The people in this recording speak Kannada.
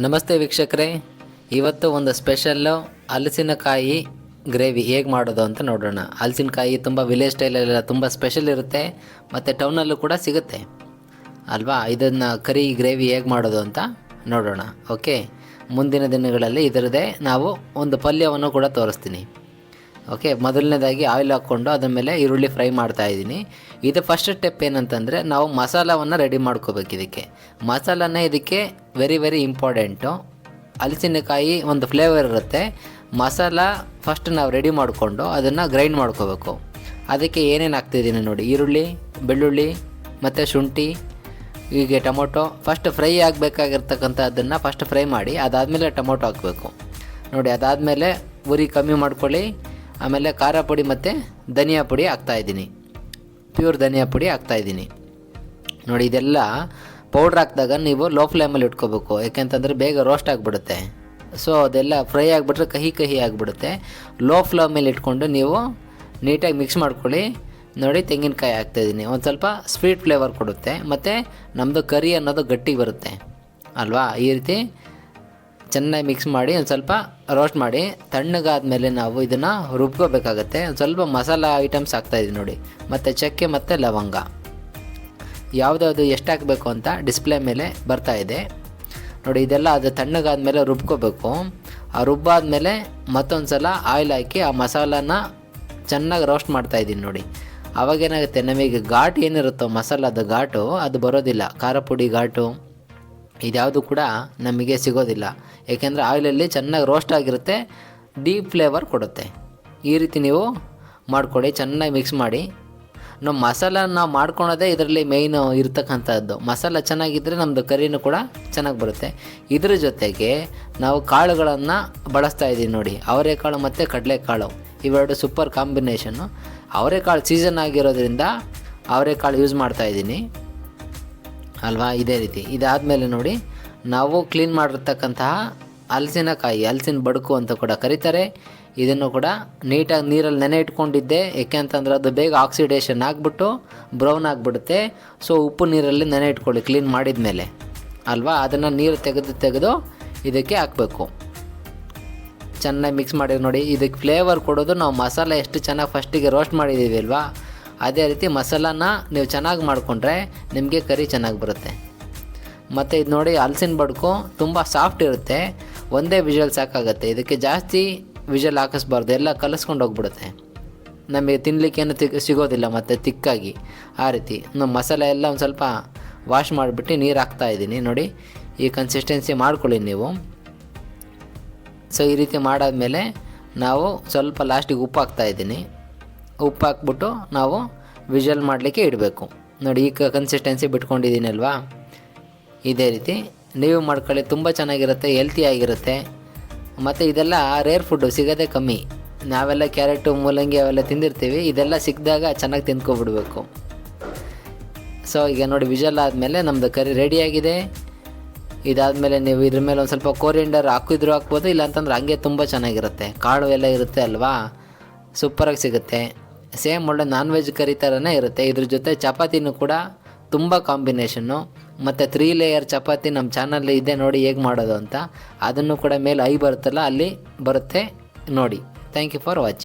ನಮಸ್ತೆ ವೀಕ್ಷಕರೇ, ಇವತ್ತು ಒಂದು ಸ್ಪೆಷಲ್ಲು ಹಲಸಿನಕಾಯಿ ಗ್ರೇವಿ ಹೇಗೆ ಮಾಡೋದು ಅಂತ ನೋಡೋಣ. ಹಲಸಿನಕಾಯಿ ತುಂಬ ವಿಲೇಜ್ ಸ್ಟೈಲೆಲ್ಲ ತುಂಬ ಸ್ಪೆಷಲ್ ಇರುತ್ತೆ ಮತ್ತು ಟೌನಲ್ಲೂ ಕೂಡ ಸಿಗುತ್ತೆ ಅಲ್ವಾ. ಇದನ್ನು ಕರಿ ಗ್ರೇವಿ ಹೇಗೆ ಮಾಡೋದು ಅಂತ ನೋಡೋಣ. ಓಕೆ, ಮುಂದಿನ ದಿನಗಳಲ್ಲಿ ಇದರದೇ ನಾವು ಒಂದು ಪಲ್ಯವನ್ನು ಕೂಡ ತೋರಿಸ್ತೀನಿ. ಓಕೆ, ಮೊದಲನೇದಾಗಿ ಆಯಿಲ್ ಹಾಕ್ಕೊಂಡು ಅದ್ರ ಮೇಲೆ ಈರುಳ್ಳಿ ಫ್ರೈ ಮಾಡ್ತಾಯಿದ್ದೀನಿ. ಇದು ಫಸ್ಟ್ ಸ್ಟೆಪ್ ಏನಂತಂದರೆ ನಾವು ಮಸಾಲವನ್ನು ರೆಡಿ ಮಾಡ್ಕೋಬೇಕು. ಮಸಾಲನೇ ಇದಕ್ಕೆ ವೆರಿ ಇಂಪಾರ್ಟೆಂಟು. ಹಲಸಿನಕಾಯಿ ಒಂದು ಫ್ಲೇವರ್ ಇರುತ್ತೆ. ಮಸಾಲ ಫಸ್ಟ್ ನಾವು ರೆಡಿ ಮಾಡಿಕೊಂಡು ಅದನ್ನು ಗ್ರೈಂಡ್ ಮಾಡ್ಕೋಬೇಕು. ಅದಕ್ಕೆ ಏನೇನು ಹಾಕ್ತಿದ್ದೀನಿ ನೋಡಿ, ಈರುಳ್ಳಿ, ಬೆಳ್ಳುಳ್ಳಿ ಮತ್ತು ಶುಂಠಿ, ಹೀಗೆ ಟೊಮೊಟೊ. ಫಸ್ಟ್ ಫ್ರೈ ಆಗಬೇಕಾಗಿರ್ತಕ್ಕಂಥದ್ದನ್ನು ಫಸ್ಟ್ ಫ್ರೈ ಮಾಡಿ ಅದಾದಮೇಲೆ ಟೊಮೊಟೊ ಹಾಕಬೇಕು ನೋಡಿ. ಅದಾದಮೇಲೆ ಉರಿ ಕಮ್ಮಿ ಮಾಡ್ಕೊಳ್ಳಿ. ಆಮೇಲೆ ಖಾರ ಪುಡಿ ಮತ್ತು ಧನಿಯಾ ಪುಡಿ ಹಾಕ್ತಾಯಿದ್ದೀನಿ, ಪ್ಯೂರ್ ಧನಿಯಾ ಪುಡಿ ಹಾಕ್ತಾಯಿದ್ದೀನಿ ನೋಡಿ. ಇದೆಲ್ಲ ಪೌಡ್ರ್ ಹಾಕಿದಾಗ ನೀವು ಲೋ ಫ್ಲೇಮಲ್ಲಿ ಇಟ್ಕೋಬೇಕು, ಯಾಕೆಂತಂದರೆ ಬೇಗ ರೋಸ್ಟ್ ಆಗಿಬಿಡುತ್ತೆ. ಸೊ ಅದೆಲ್ಲ ಫ್ರೈ ಆಗಿಬಿಟ್ರೆ ಕಹಿ ಆಗಿಬಿಡುತ್ತೆ. ಲೋ ಫ್ಲೇಮಲ್ಲಿ ಇಟ್ಕೊಂಡು ನೀವು ನೀಟಾಗಿ ಮಿಕ್ಸ್ ಮಾಡ್ಕೊಳ್ಳಿ ನೋಡಿ. ತೆಂಗಿನಕಾಯಿ ಹಾಕ್ತಾಯಿದ್ದೀನಿ, ಒಂದು ಸ್ವಲ್ಪ ಸ್ವೀಟ್ ಫ್ಲೇವರ್ ಕೊಡುತ್ತೆ ಮತ್ತು ನಮ್ಮದು ಕರಿ ಅನ್ನೋದು ಗಟ್ಟಿ ಬರುತ್ತೆ ಅಲ್ವಾ. ಈ ರೀತಿ ಚೆನ್ನಾಗಿ ಮಿಕ್ಸ್ ಮಾಡಿ ಒಂದು ಸ್ವಲ್ಪ ರೋಸ್ಟ್ ಮಾಡಿ ತಣ್ಣಗಾದ್ಮೇಲೆ ನಾವು ಇದನ್ನು ರುಬ್ಕೋಬೇಕಾಗತ್ತೆ. ಒಂದು ಸ್ವಲ್ಪ ಮಸಾಲ ಐಟಮ್ಸ್ ಹಾಕ್ತಾಯಿದ್ದೀನಿ ನೋಡಿ, ಮತ್ತು ಚಕ್ಕೆ ಮತ್ತು ಲವಂಗ ಯಾವುದಾದ್ರು ಎಷ್ಟು ಹಾಕಬೇಕು ಅಂತ ಡಿಸ್ಪ್ಲೇ ಮೇಲೆ ಬರ್ತಾಯಿದೆ ನೋಡಿ. ಇದೆಲ್ಲ ಅದು ತಣ್ಣಗಾದ್ಮೇಲೆ ರುಬ್ಕೋಬೇಕು. ಆ ರುಬ್ಬಾದ್ಮೇಲೆ ಮತ್ತೊಂದು ಸಲ ಆಯಿಲ್ ಹಾಕಿ ಆ ಮಸಾಲಾನ ಚೆನ್ನಾಗಿ ರೋಸ್ಟ್ ಮಾಡ್ತಾಯಿದ್ದೀನಿ ನೋಡಿ. ಅವಾಗೇನಾಗುತ್ತೆ, ನಮಗೆ ಘಾಟ್ ಏನಿರುತ್ತೋ ಮಸಾಲದ ಘಾಟು ಅದು ಬರೋದಿಲ್ಲ. ಖಾರ ಪುಡಿ ಘಾಟು ಇದ್ಯಾವುದು ಕೂಡ ನಮಗೆ ಸಿಗೋದಿಲ್ಲ, ಏಕೆಂದರೆ ಆಯಿಲಲ್ಲಿ ಚೆನ್ನಾಗಿ ರೋಸ್ಟ್ ಆಗಿರುತ್ತೆ, ಡೀಪ್ ಫ್ಲೇವರ್ ಕೊಡುತ್ತೆ. ಈ ರೀತಿ ನೀವು ಮಾಡ್ಕೊಳ್ಳಿ, ಚೆನ್ನಾಗಿ ಮಿಕ್ಸ್ ಮಾಡಿ. ನಾವು ಮಸಾಲ ನಾವು ಮಾಡ್ಕೊಳೋದೇ ಇದರಲ್ಲಿ ಮೇಯ್ನು ಇರ್ತಕ್ಕಂಥದ್ದು. ಮಸಾಲ ಚೆನ್ನಾಗಿದ್ದರೆ ನಮ್ಮದು ಕರಿನೂ ಕೂಡ ಚೆನ್ನಾಗಿ ಬರುತ್ತೆ. ಇದ್ರ ಜೊತೆಗೆ ನಾವು ಕಾಳುಗಳನ್ನು ಬಳಸ್ತಾ ಇದ್ದೀವಿ ನೋಡಿ, ಅವರೆಕಾಳು ಮತ್ತು ಕಡಲೆಕಾಳು ಇವೆರಡು ಸೂಪರ್ ಕಾಂಬಿನೇಷನ್ನು. ಅವರೆಕಾಳು ಸೀಸನ್ ಆಗಿರೋದ್ರಿಂದ ಅವರೆಕಾಳು ಯೂಸ್ ಮಾಡ್ತಾಯಿದ್ದೀನಿ ಅಲ್ವಾ. ಇದೇ ರೀತಿ ಇದಾದಮೇಲೆ ನೋಡಿ, ನಾವು ಕ್ಲೀನ್ ಮಾಡಿರ್ತಕ್ಕಂತಹ ಹಲಸಿನ ಬಡ್ಕು ಅಂತ ಕೂಡ ಕರೀತಾರೆ. ಇದನ್ನು ಕೂಡ ನೀಟಾಗಿ ನೀರಲ್ಲಿ ನೆನೆ ಇಟ್ಕೊಂಡಿದ್ದೆ, ಏಕೆ ಅಂತಂದ್ರೆ ಅದು ಬೇಗ ಆಕ್ಸಿಡೇಷನ್ ಆಗಿಬಿಟ್ಟು ಬ್ರೌನ್ ಆಗಿಬಿಡುತ್ತೆ. ಸೊ ಉಪ್ಪು ನೀರಲ್ಲಿ ನೆನೆ ಇಟ್ಕೊಳ್ಳಿ ಕ್ಲೀನ್ ಮಾಡಿದ ಮೇಲೆ ಅಲ್ವಾ. ಅದನ್ನು ನೀರು ತೆಗೆದು ಇದಕ್ಕೆ ಹಾಕಬೇಕು. ಚೆನ್ನಾಗಿ ಮಿಕ್ಸ್ ಮಾಡಿ ನೋಡಿ. ಇದಕ್ಕೆ ಫ್ಲೇವರ್ ಕೊಡೋದು ನಾವು ಮಸಾಲೆ ಎಷ್ಟು ಚೆನ್ನಾಗಿ ಫಸ್ಟಿಗೆ ರೋಸ್ಟ್ ಮಾಡಿದ್ದೀವಿ ಅಲ್ವಾ, ಅದೇ ರೀತಿ ಮಸಾಲಾನ ನೀವು ಚೆನ್ನಾಗಿ ಮಾಡಿಕೊಂಡ್ರೆ ನಿಮಗೆ ಕರಿ ಚೆನ್ನಾಗಿ ಬರುತ್ತೆ. ಮತ್ತು ಇದು ನೋಡಿ, ಹಲಸಿನ ಬಡ್ಕು ತುಂಬ ಸಾಫ್ಟ್ ಇರುತ್ತೆ. ಒಂದೇ ವಿಷಲ್ ಸಾಕಾಗುತ್ತೆ. ಇದಕ್ಕೆ ಜಾಸ್ತಿ ವಿಷಲ್ ಹಾಕಿಸ್ಬಾರ್ದು, ಎಲ್ಲ ಕಲಿಸ್ಕೊಂಡು ಹೋಗ್ಬಿಡುತ್ತೆ. ನಮಗೆ ತಿನ್ನಲಿಕ್ಕೇನು ಸಿಗೋದಿಲ್ಲ ಮತ್ತು ತಿಕ್ಕಾಗಿ. ಆ ರೀತಿ ನಾವು ಮಸಾಲೆ ಎಲ್ಲ ಒಂದು ಸ್ವಲ್ಪ ವಾಶ್ ಮಾಡಿಬಿಟ್ಟು ನೀರು ಹಾಕ್ತಾಯಿದ್ದೀನಿ ನೋಡಿ. ಈ ಕನ್ಸಿಸ್ಟೆನ್ಸಿ ಮಾಡ್ಕೊಳ್ಳಿ ನೀವು. ಸೊ ಈ ರೀತಿ ಮಾಡಾದಮೇಲೆ ನಾವು ಸ್ವಲ್ಪ ಲಾಸ್ಟಿಗೆ ಉಪ್ಪು ಹಾಕ್ತಾಯಿದ್ದೀನಿ. ಉಪ್ಪು ಹಾಕ್ಬಿಟ್ಟು ನಾವು ವಿಷಲ್ ಮಾಡಲಿಕ್ಕೆ ಇಡಬೇಕು ನೋಡಿ. ಈ ಕನ್ಸಿಸ್ಟೆನ್ಸಿ ಬಿಟ್ಕೊಂಡಿದ್ದೀನಿ ಅಲ್ವಾ. ಇದೇ ರೀತಿ ನೀವು ಮಾಡ್ಕೊಳ್ಳಿ, ತುಂಬ ಚೆನ್ನಾಗಿರುತ್ತೆ, ಹೆಲ್ತಿಯಾಗಿರುತ್ತೆ. ಮತ್ತು ಇದೆಲ್ಲ ರೇರ್ ಫುಡ್ಡು, ಸಿಗೋದೇ ಕಮ್ಮಿ. ನಾವೆಲ್ಲ ಕ್ಯಾರೆಟು ಮೂಲಂಗಿ ಅವೆಲ್ಲ ತಿಂದಿರ್ತೀವಿ, ಇದೆಲ್ಲ ಸಿಕ್ಕಿದಾಗ ಚೆನ್ನಾಗಿ ತಿಂದ್ಕೊಬಿಡ್ಬೇಕು. ಸೊ ಈಗ ನೋಡಿ, ವಿಷಲ್ ಆದಮೇಲೆ ನಮ್ಮದು ಕರಿ ರೆಡಿಯಾಗಿದೆ. ಇದಾದಮೇಲೆ ನೀವು ಇದ್ರ ಮೇಲೆ ಒಂದು ಸ್ವಲ್ಪ ಕೋರಿಯಂಡರ್ ಹಾಕಿದ್ರೂ ಹಾಕ್ಬೋದು, ಇಲ್ಲಾಂತಂದ್ರೆ ಹಂಗೆ ತುಂಬ ಚೆನ್ನಾಗಿರುತ್ತೆ. ಕಾಳು ಎಲ್ಲ ಇರುತ್ತೆ ಅಲ್ವಾ, ಸೂಪರಾಗಿ ಸಿಗುತ್ತೆ. ಸೇಮ್ ಒಳ್ಳೆ ನಾನ್ ವೆಜ್ ಕರಿ ಥರನೇ ಇರುತ್ತೆ. ಇದ್ರ ಜೊತೆ ಚಪಾತಿನೂ ಕೂಡ ತುಂಬ ಕಾಂಬಿನೇಷನ್ನು. ಮತ್ತು 3 ಲೇಯರ್ ಚಪಾತಿ ನಮ್ಮ ಚಾನಲ್ಲಿ ಇದೆ ನೋಡಿ ಹೇಗೆ ಮಾಡೋದು ಅಂತ. ಅದನ್ನು ಕೂಡ ಮೇಲೆ ಐ ಬರುತ್ತಲ್ಲ ಅಲ್ಲಿ ಬರುತ್ತೆ ನೋಡಿ. Thank you for watching.